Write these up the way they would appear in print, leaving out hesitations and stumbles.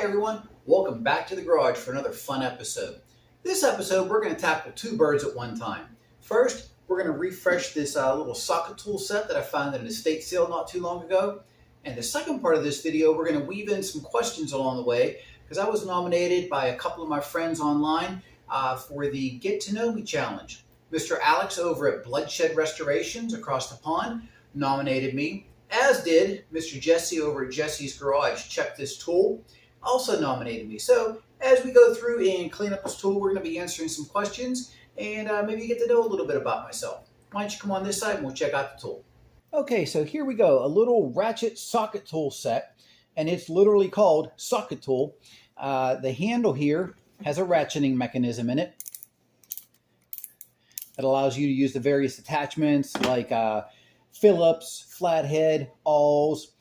everyone, welcome back to the garage for another fun episode. This episode we're going to tackle two birds at one time. First, we're going to refresh this little socket tool set that I found at an estate sale not too long ago. And the second part of this video, we're going to weave in some questions along the way because I was nominated by a couple of my friends online for the Get to Know Me Challenge. Mr. Alex over at Bloodshed Restorations across the pond nominated me, as did Mr. Jesse over at Jesse's Garage. Check This Tool also nominated me. So as we go through and clean up this tool, we're going to be answering some questions and maybe get to know a little bit about myself. Why don't you come on this side and we'll check out the tool. Okay, so here we go. A little ratchet socket tool set, and it's literally called socket tool. The handle here has a ratcheting mechanism in it. It allows you to use the various attachments like Phillips, flathead, awls,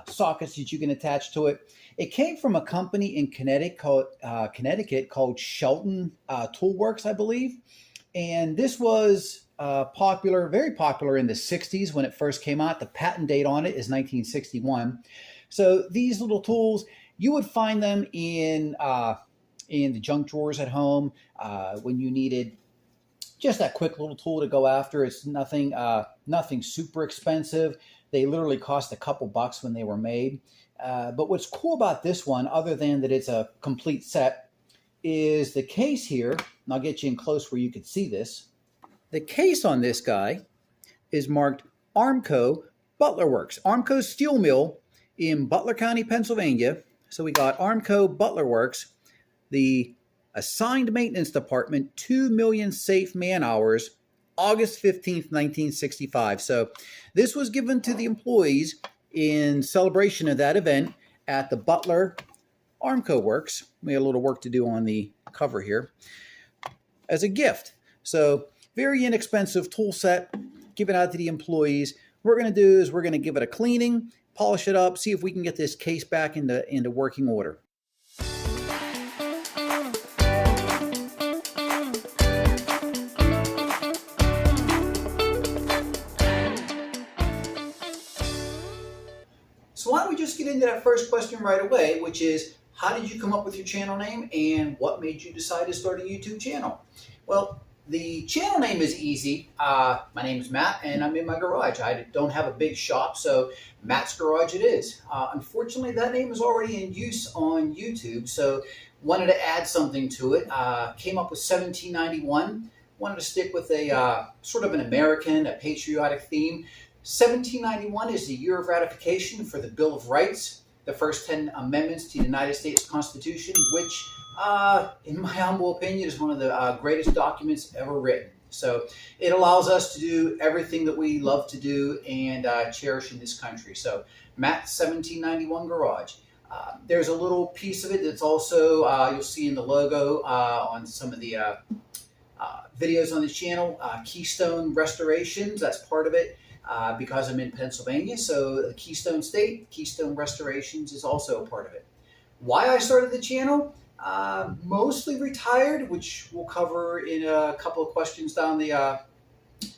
sockets that you can attach to it. It came from a company in Connecticut called Shelton Works, I believe. And this was popular, very popular in the 60s when it first came out. The patent date on it is 1961. So these little tools, you would find them in the junk drawers at home when you needed just that quick little tool to go after. It's nothing super expensive. They literally cost a couple bucks when they were made. But what's cool about this one, other than that it's a complete set, is the case here. And I'll get you in close where you can see this. The case on this guy is marked Armco Butler Works. Armco Steel Mill in Butler County, Pennsylvania. So we got Armco Butler Works, the Assigned Maintenance Department, 2 Million Safe Man-Hours, August 15th, 1965. So this was given to the employees in celebration of that event at the Butler Armco Works. We had a little work to do on the cover here as a gift. So very inexpensive tool set given out to the employees. What we're going to do is we're going to give it a cleaning, polish it up, see if we can get this case back into working order. So why don't we just get into that first question right away, which is, how did you come up with your channel name and what made you decide to start a YouTube channel? Well, the channel name is easy. My name is Matt and I'm in my garage. I don't have a big shop, so Matt's Garage it is. Unfortunately, that name is already in use on YouTube, so wanted to add something to it. Came up with 1791. Wanted to stick with a sort of an American, a patriotic theme. 1791 is the year of ratification for the Bill of Rights, the first 10 amendments to the United States Constitution, which, in my humble opinion, is one of the greatest documents ever written. So it allows us to do everything that we love to do and cherish in this country. So Matt's 1791 Garage. There's a little piece of it that's also, you'll see in the logo on some of the videos on the channel, Keystone Restorations, that's part of it. Because I'm in Pennsylvania, so the Keystone State, Keystone Restorations is also a part of it. Why I started the channel? Mostly retired, which we'll cover in a couple of questions down the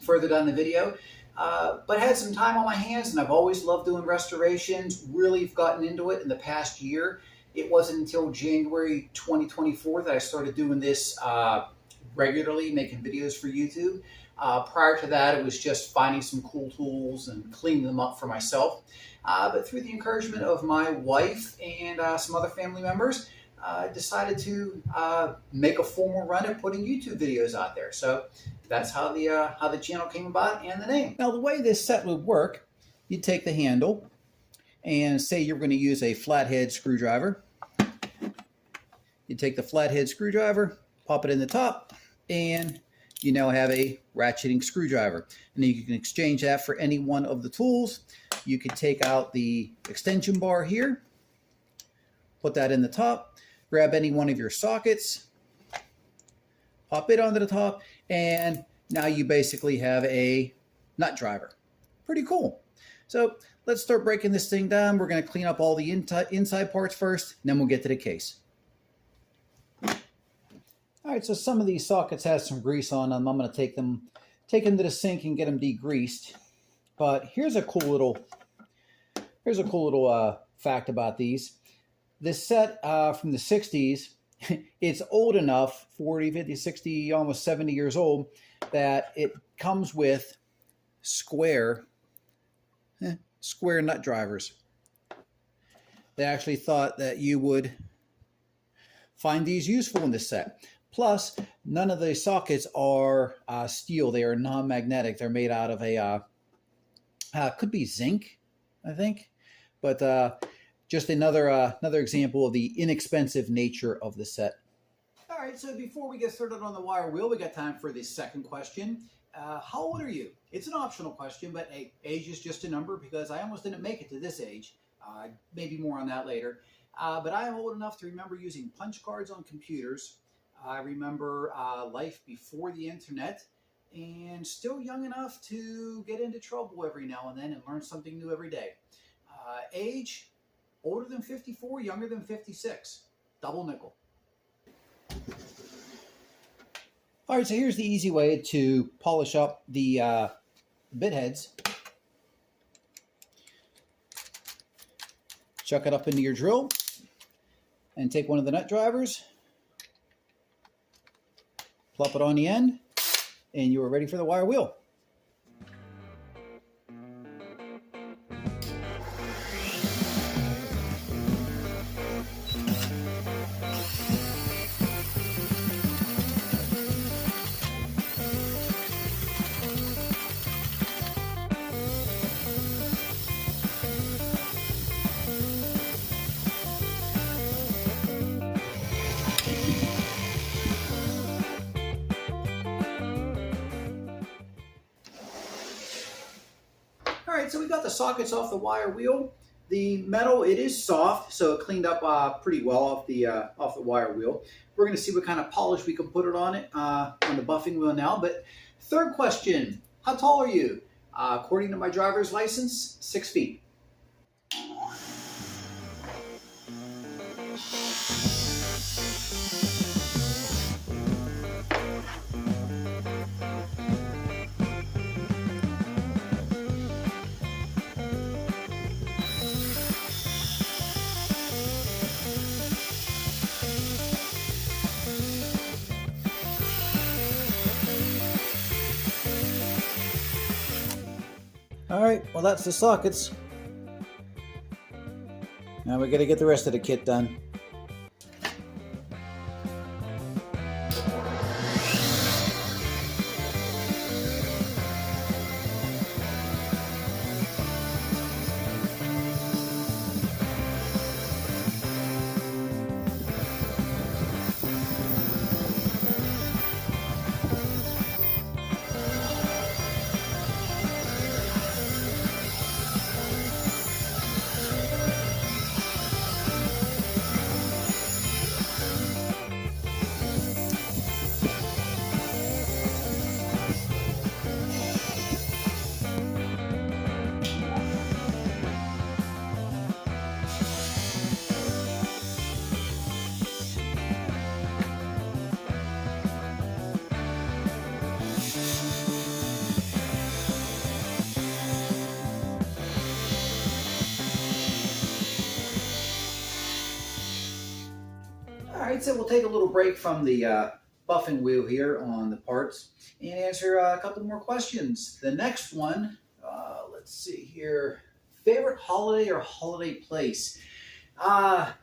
further down the video. But had some time on my hands, and I've always loved doing restorations. Really have gotten into it in the past year. It wasn't until January 2024 that I started doing this regularly, making videos for YouTube. Prior to that, it was just finding some cool tools and cleaning them up for myself. But through the encouragement of my wife and some other family members, I decided to make a formal run at putting YouTube videos out there. So that's how the channel came about and the name. Now, the way this set would work, you take the handle and say you're going to use a flathead screwdriver. You take the flathead screwdriver, pop it in the top, and you now have a ratcheting screwdriver. And then you can exchange that for any one of the tools. You can take out the extension bar here, put that in the top, grab any one of your sockets, pop it onto the top, and now you basically have a nut driver. Pretty cool. So let's start breaking this thing down. We're going to clean up all the inside parts first, and then we'll get to the case. All right, so some of these sockets have some grease on them. I'm going to take them to the sink and get them degreased. But here's a cool little fact about these. This set from the 60s, it's old enough, 40, 50, 60, almost 70 years old, that it comes with square nut drivers. They actually thought that you would find these useful in this set. Plus, none of the sockets are steel. They are non-magnetic. They're made out of a, could be zinc, I think. But just another example of the inexpensive nature of the set. All right, so before we get started on the wire wheel, we got time for the second question. How old are you? It's an optional question, but hey, age is just a number because I almost didn't make it to this age. Maybe more on that later. But I am old enough to remember using punch cards on computers. I remember life before the internet, and still young enough to get into trouble every now and then and learn something new every day. Age, older than 54, younger than 56. Double nickel. All right, so here's the easy way to polish up the bit heads. Chuck it up into your drill and take one of the nut drivers, plop it on the end, and you are ready for the wire wheel. All right, so we got the sockets off the wire wheel. The metal, it is soft, so it cleaned up pretty well off the wire wheel. We're going to see what kind of polish we can put it on the buffing wheel now. But third question, how tall are you? According to my driver's license, 6 feet. All right, well that's the sockets. Now we got to get the rest of the kit done. All right, so we'll take a little break from the buffing wheel here on the parts and answer a couple more questions. The next one, let's see here, favorite holiday or holiday place? Holidays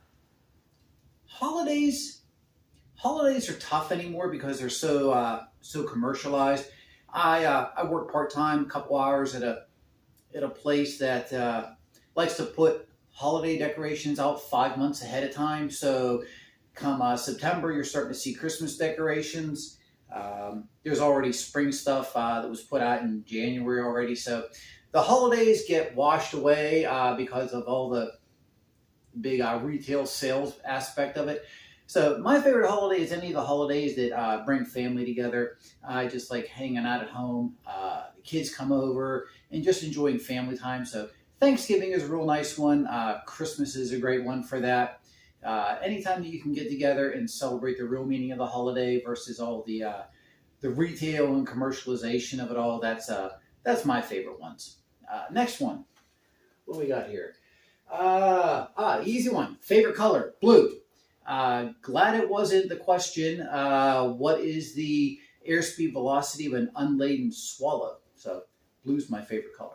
are tough anymore because they're so commercialized. I work part-time, a couple hours at a place that likes to put holiday decorations out 5 months ahead of time. So come September, you're starting to see Christmas decorations. There's already spring stuff that was put out in January already. So the holidays get washed away because of all the big retail sales aspect of it. So my favorite holiday is any of the holidays that bring family together. I just like hanging out at home. The kids come over and just enjoying family time. So Thanksgiving is a real nice one. Christmas is a great one for that. Anytime that you can get together and celebrate the real meaning of the holiday versus all the retail and commercialization of it all, that's my favorite ones. Next one, what do we got here? Easy one. Favorite color, blue. Glad it wasn't the question. What is the airspeed velocity of an unladen swallow? So blue's my favorite color.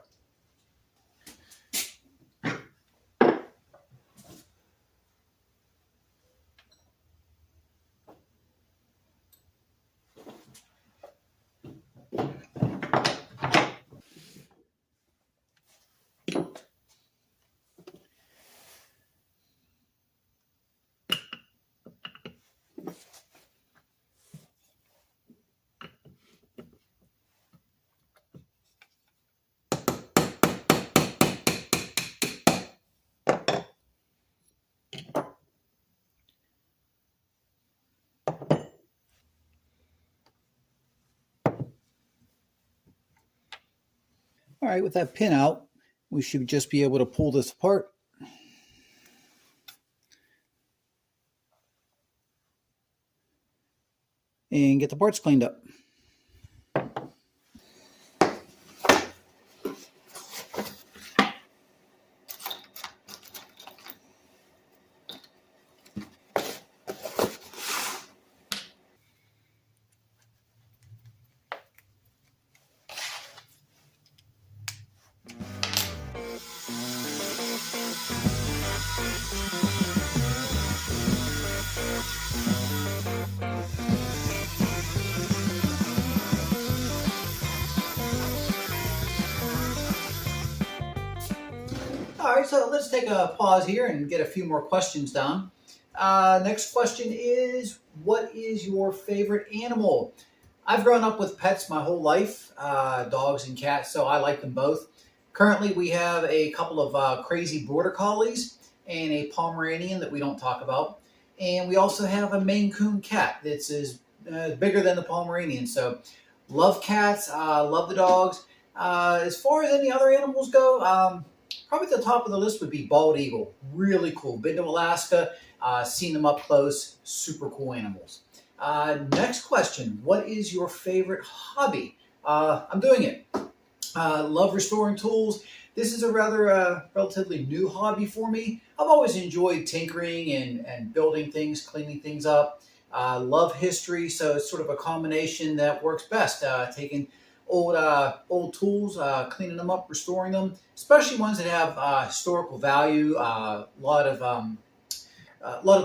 All right, with that pin out, we should just be able to pull this apart. And get the parts cleaned up. All right, so let's take a pause here and get a few more questions down. Next question is, what is your favorite animal? I've grown up with pets my whole life, dogs and cats, so I like them both. Currently, we have a couple of crazy border collies and a Pomeranian that we don't talk about. And we also have a Maine Coon cat that's bigger than the Pomeranian. So love cats, love the dogs. As far as any other animals go, probably the top of the list would be bald eagle. Really cool. Been to Alaska, seen them up close. Super cool animals. Next question. What is your favorite hobby? I'm doing it. Love restoring tools. This is a rather relatively new hobby for me. I've always enjoyed tinkering and building things, cleaning things up. Love history, so it's sort of a combination that works best. Taking old tools, cleaning them up, restoring them, especially ones that have historical value. A lot of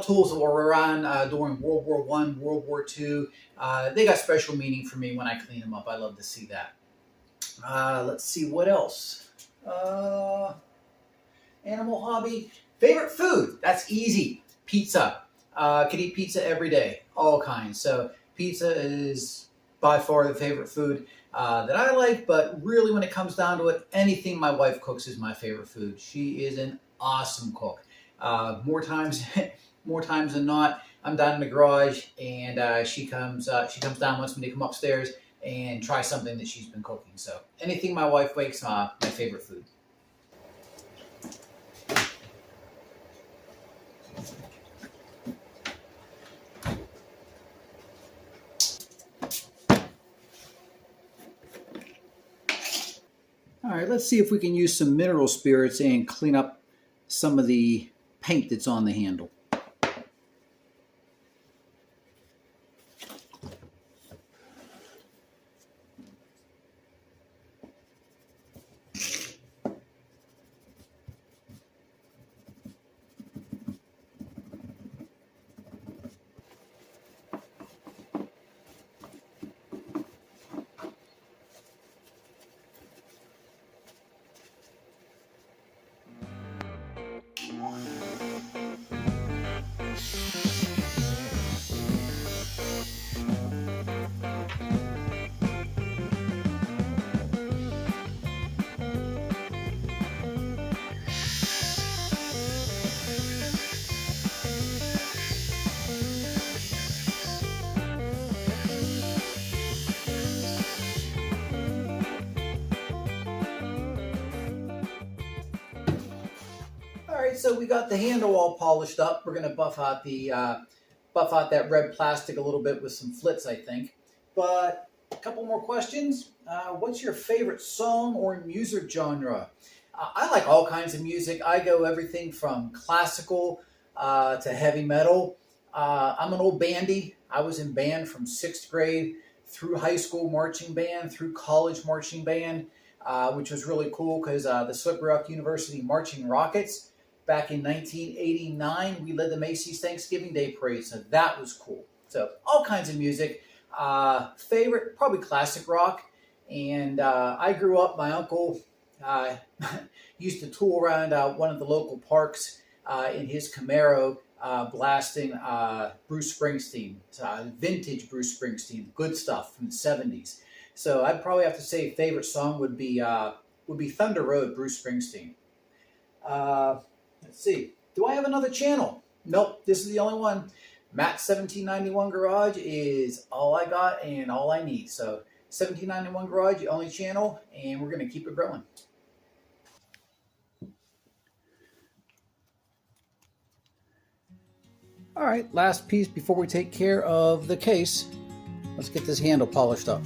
tools that were around during World War I, World War II. They got special meaning for me when I clean them up. I love to see that. Let's see what else. Animal hobby. Favorite food. That's easy. Pizza. Could eat pizza every day. All kinds. So pizza is by far the favorite food that I like. But really when it comes down to it, anything my wife cooks is my favorite food. She is an awesome cook. More times than not, I'm down in the garage and she comes down, wants me to come upstairs and try something that she's been cooking. So anything my wife makes, my favorite food. All right, let's see if we can use some mineral spirits and clean up some of the paint that's on the handle. So we got the handle all polished up. We're going to buff out that red plastic a little bit with some flits, I think. But a couple more questions. What's your favorite song or music genre? I like all kinds of music. I go everything from classical to heavy metal. I'm an old bandy. I was in band from 6th grade through high school marching band, through college marching band, which was really cool because the Slippery Rock University Marching Rockets, back in 1989, we led the Macy's Thanksgiving Day Parade, so that was cool. So all kinds of music. Favorite, probably classic rock. And I grew up, my uncle uh, used to tool around one of the local parks in his Camaro, blasting Bruce Springsteen, vintage Bruce Springsteen, good stuff from the 70s. So I'd probably have to say favorite song would be Thunder Road, Bruce Springsteen. Let's see. Do I have another channel? Nope, this is the only one. Matt's 1791 Garage is all I got and all I need. So 1791 Garage, the only channel, and we're going to keep it growing. All right, last piece before we take care of the case. Let's get this handle polished up.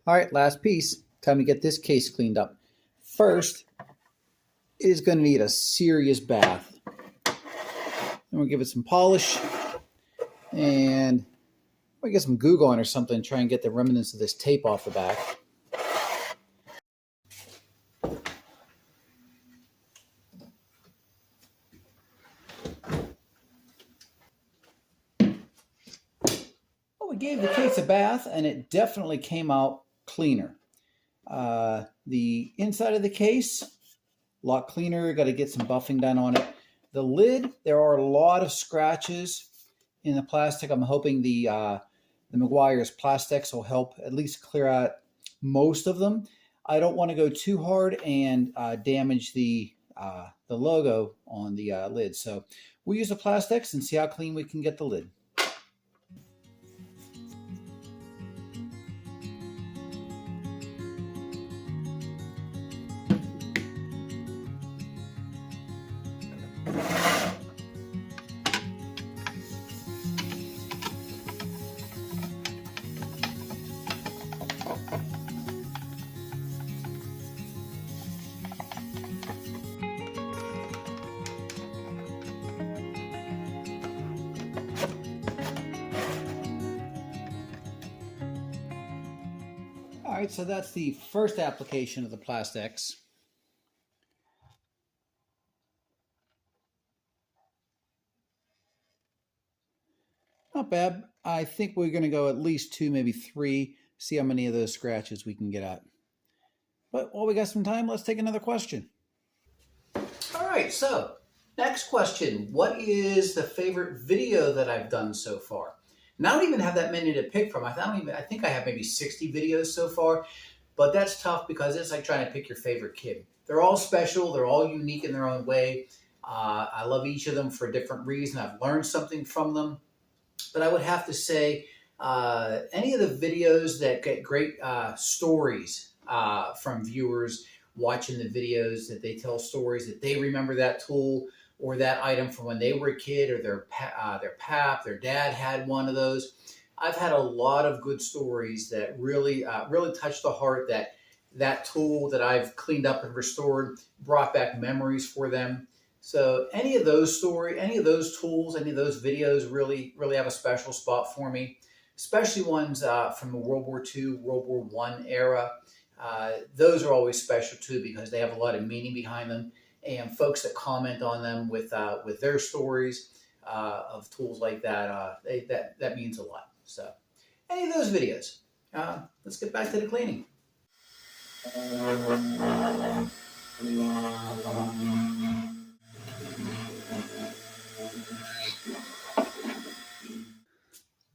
All right, last piece. Time to get this case cleaned up. First, it is going to need a serious bath. Then we'll give it some polish, and we'll get some Goo Gone or something, try and get the remnants of this tape off the back. Well, we gave the case a bath, and it definitely came out cleaner. The inside of the case, a lot cleaner. Got to get some buffing done on it. The lid, there are a lot of scratches in the plastic. I'm hoping the Meguiar's Plastex will help at least clear out most of them. I don't want to go too hard and damage the logo on the lid. So we'll use a Plastex and see how clean we can get the lid. All right, so that's the first application of the Plastex. Not bad. I think we're going to go at least 2, maybe 3, see how many of those scratches we can get at. But while we got some time, let's take another question. All right, so next question. What is the favorite video that I've done so far? And I don't even have that many to pick from. I think I have maybe 60 videos so far, but that's tough because it's like trying to pick your favorite kid. They're all special. They're all unique in their own way. I love each of them for a different reason. I've learned something from them. But I would have to say any of the videos that get great stories from viewers watching the videos, that they tell stories that they remember that tool or that item from when they were a kid, or their pap, their dad had one of those. I've had a lot of good stories that really touched the heart, that tool that I've cleaned up and restored brought back memories for them. So any of those tools, any of those videos really have a special spot for me, especially ones from the World War II, World War I era. Those are always special too because they have a lot of meaning behind them, and folks that comment on them with their stories of tools like that, that means a lot. So any of those videos. Let's get back to the cleaning.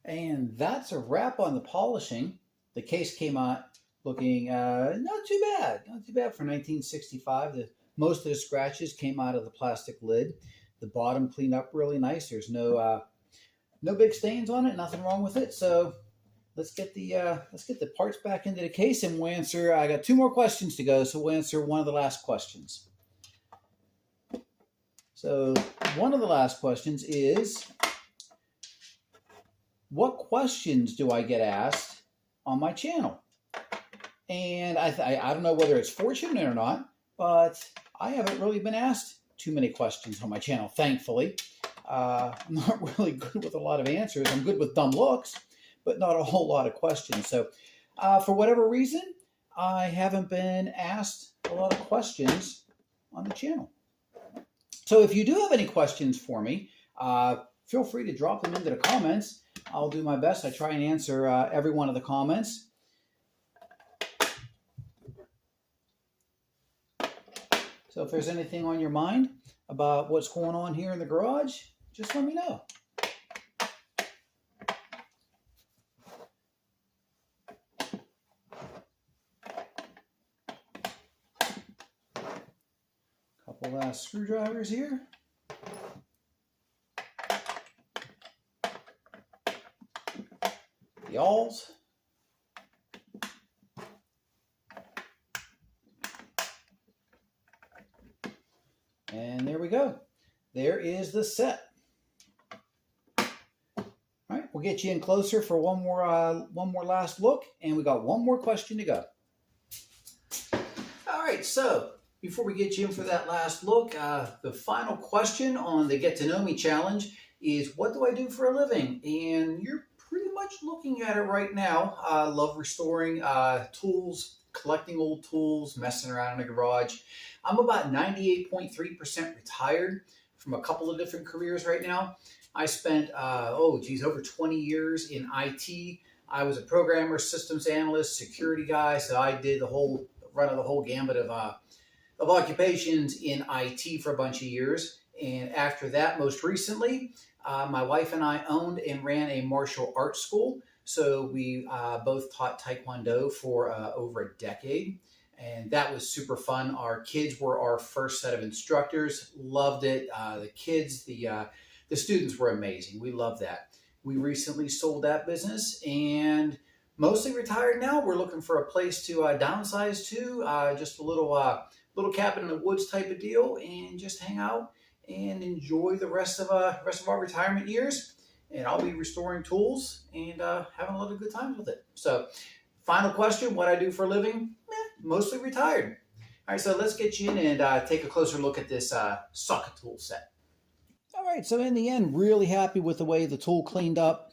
And that's a wrap on the polishing. The case came out looking not too bad for 1965. Most of the scratches came out of the plastic lid. The bottom cleaned up really nice. There's no big stains on it, nothing wrong with it. So let's get the parts back into the case, and we'll answer. I got 2 more questions to go, so we'll answer one of the last questions. So one of the last questions is, what questions do I get asked on my channel? And I don't know whether it's fortunate or not, but I haven't really been asked too many questions on my channel, thankfully. I'm not really good with a lot of answers. I'm good with dumb looks, but not a whole lot of questions. So for whatever reason, I haven't been asked a lot of questions on the channel. So if you do have any questions for me, feel free to drop them into the comments. I'll do my best. I try and answer every one of the comments. So if there's anything on your mind about what's going on here in the garage, just let me know. Couple last screwdrivers here. The awls. And there we go. There is the set. All right, we'll get you in closer for one more last look, and we got one more question to go. All right, so before we get you in for that last look, the final question on the Get to Know Me challenge is, what do I do for a living? And you're pretty much looking at it right now. I love restoring tools, collecting old tools, messing around in the garage. I'm about 98.3% retired from a couple of different careers right now. I spent, over 20 years in IT. I was a programmer, systems analyst, security guy, so I did the whole gambit of occupations in IT for a bunch of years. And after that, most recently, my wife and I owned and ran a martial arts school. So we both taught Taekwondo for over a decade. And that was super fun. Our kids were our first set of instructors. Loved it. The kids, the students were amazing. We loved that. We recently sold that business and mostly retired now. We're looking for a place to downsize to, just a little cabin in the woods type of deal, and just hang out and enjoy the rest of our retirement years. And I'll be restoring tools and having a lot of good times with it. So, final question: what I do for a living? Mostly retired. All right, so let's get you in and take a closer look at this Socketool set. All right, so in the end, really happy with the way the tool cleaned up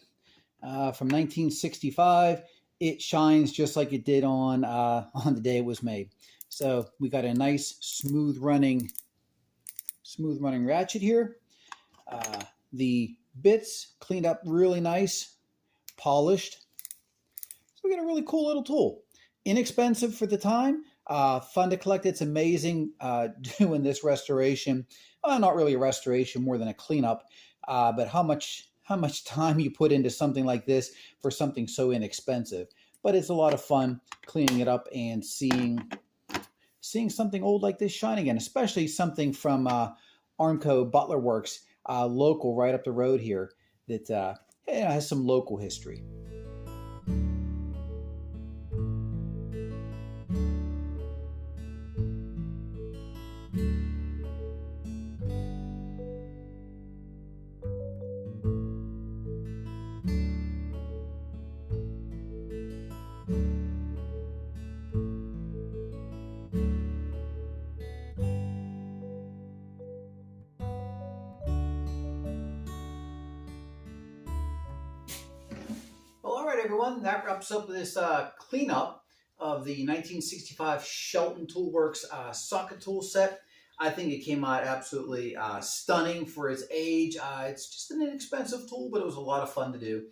from 1965. It shines just like it did on the day it was made. So we got a nice smooth running ratchet here. The bits cleaned up really nice, polished. So we got a really cool little tool. Inexpensive for the time, fun to collect. It's amazing doing this restoration. Well, not really a restoration, more than a cleanup. But how much time you put into something like this for something so inexpensive. But it's a lot of fun cleaning it up and seeing something old like this shine again, especially something from Armco Butler Works, local right up the road here, that has some local history. Well, all right, everyone, that wraps up this cleanup of the 1965 Shelton Toolworks Socketool set. I think it came out absolutely stunning for its age. It's just an inexpensive tool, but it was a lot of fun to do.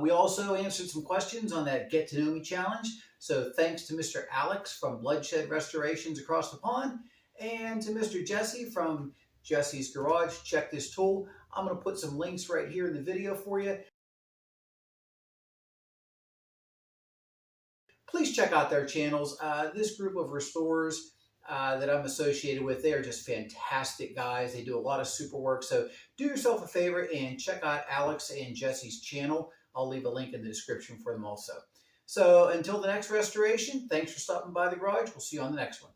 We also answered some questions on that Get to Know Me challenge. So thanks to Mr. Alex from Bloodshed Restorations across the pond, and to Mr. Jesse from Jesse's Garage. Check this tool. I'm going to put some links right here in the video for you. Please check out their channels. This group of restorers that I'm associated with. They are just fantastic guys. They do a lot of super work. So do yourself a favor and check out Alex and Jesse's channel. I'll leave a link in the description for them also. So until the next restoration, thanks for stopping by the garage. We'll see you on the next one.